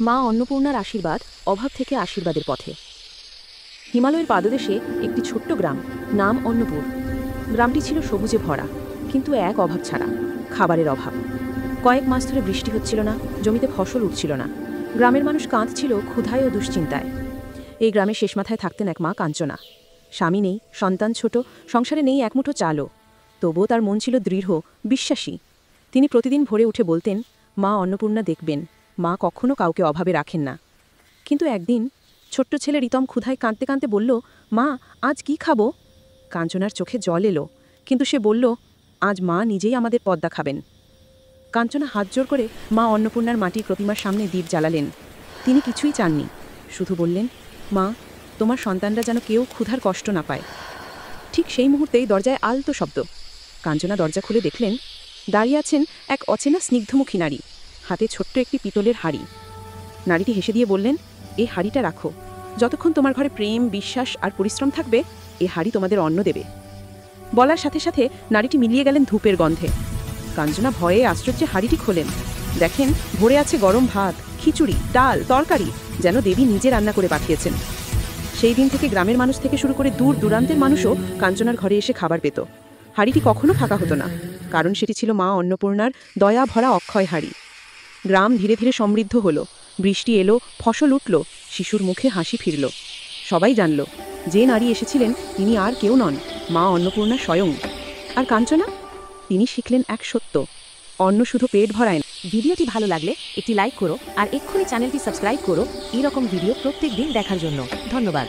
মা অন্নপূর্ণার আশীর্বাদ অভাব থেকে আশীর্বাদের পথে। হিমালয়ের পাদদেশে একটি ছোট্ট গ্রাম, নাম অন্নপুর। গ্রামটি ছিল সবুজে ভরা, কিন্তু এক অভাব ছাড়া, খাবারের অভাব। কয়েক মাস ধরে বৃষ্টি হচ্ছিল না, জমিতে ফসল উঠছিল না। গ্রামের মানুষ কাঁদছিল ক্ষুধায় ও দুশ্চিন্তায়। এই গ্রামের শেষ মাথায় থাকতেন এক মা কাঞ্চনা। স্বামী নেই, সন্তান ছোট, সংসারে নেই এক মুঠো চালও। তবুও তার মন ছিল দৃঢ়, বিশ্বাসী। তিনি প্রতিদিন ভোরে উঠে বলতেন, মা অন্নপূর্ণা দেখবেন, মা কখনো কাউকে অভাবে রাখেন না। কিন্তু একদিন ছোট্ট ছেলে রিতম ক্ষুধায় কাঁদতে কাঁদতে বলল, মা আজ কি খাবো? কাঞ্চনার চোখে জল এলো, কিন্তু সে বলল, আজ মা নিজেই আমাদের পদ্মা খাবেন। কাঞ্চনা হাত জোর করে মা অন্নপূর্ণার মাটির প্রতিমার সামনে দীপ জ্বালালেন। তিনি কিছুই চাননি, শুধু বললেন, মা তোমার সন্তানরা যেন কেউ ক্ষুধার কষ্ট না পায়। ঠিক সেই মুহূর্তেই দরজায় আলতো শব্দ। কাঞ্চনা দরজা খুলে দেখলেন, দাঁড়িয়ে আছেন এক অচেনা স্নিগ্ধমুখী নারী, হাতে ছোট্ট একটি পিতলের হাঁড়ি। নারীটি হেসে দিয়ে বললেন, এই হাঁড়িটা রাখো, যতক্ষণ তোমার ঘরে প্রেম, বিশ্বাস আর পরিশ্রম থাকবে, এই হাঁড়ি তোমাদের অন্ন দেবে। বলার সাথে সাথে নারীটি মিলিয়ে গেলেন ধূপের গন্ধে। কাঞ্চনা ভয়ে আশ্চর্যে হাঁড়িটি খোলেন। দেখেন ভরে আছে গরম ভাত, খিচুড়ি, ডাল, তরকারি, যেন দেবী নিজে রান্না করে পাঠিয়েছেন। সেই দিন থেকে গ্রামের মানুষ থেকে শুরু করে দূর দূরান্তের মানুষও কাঞ্চনার ঘরে এসে খাবার পেত। হাঁড়িটি কখনো ফাঁকা হতো না, কারণ সেটি ছিল মা অন্নপূর্ণার দয়া ভরা অক্ষয় হাঁড়ি। গ্রাম ধীরে ধীরে সমৃদ্ধ হলো, বৃষ্টি এলো, ফসল উঠল, শিশুর মুখে হাসি ফিরল। সবাই জানল, যে নারী এসেছিলেন তিনি আর কেউ নন, মা অন্নপূর্ণা স্বয়ং। আর কাঞ্চনা, তিনি শিখলেন এক সত্য, অন্ন শুধু পেট ভরায় না। ভিডিওটি ভালো লাগলে একটি লাইক করো আর এক্ষুনি চ্যানেলটি সাবস্ক্রাইব করো এরকম ভিডিও প্রত্যেক দিন দেখার জন্য। ধন্যবাদ।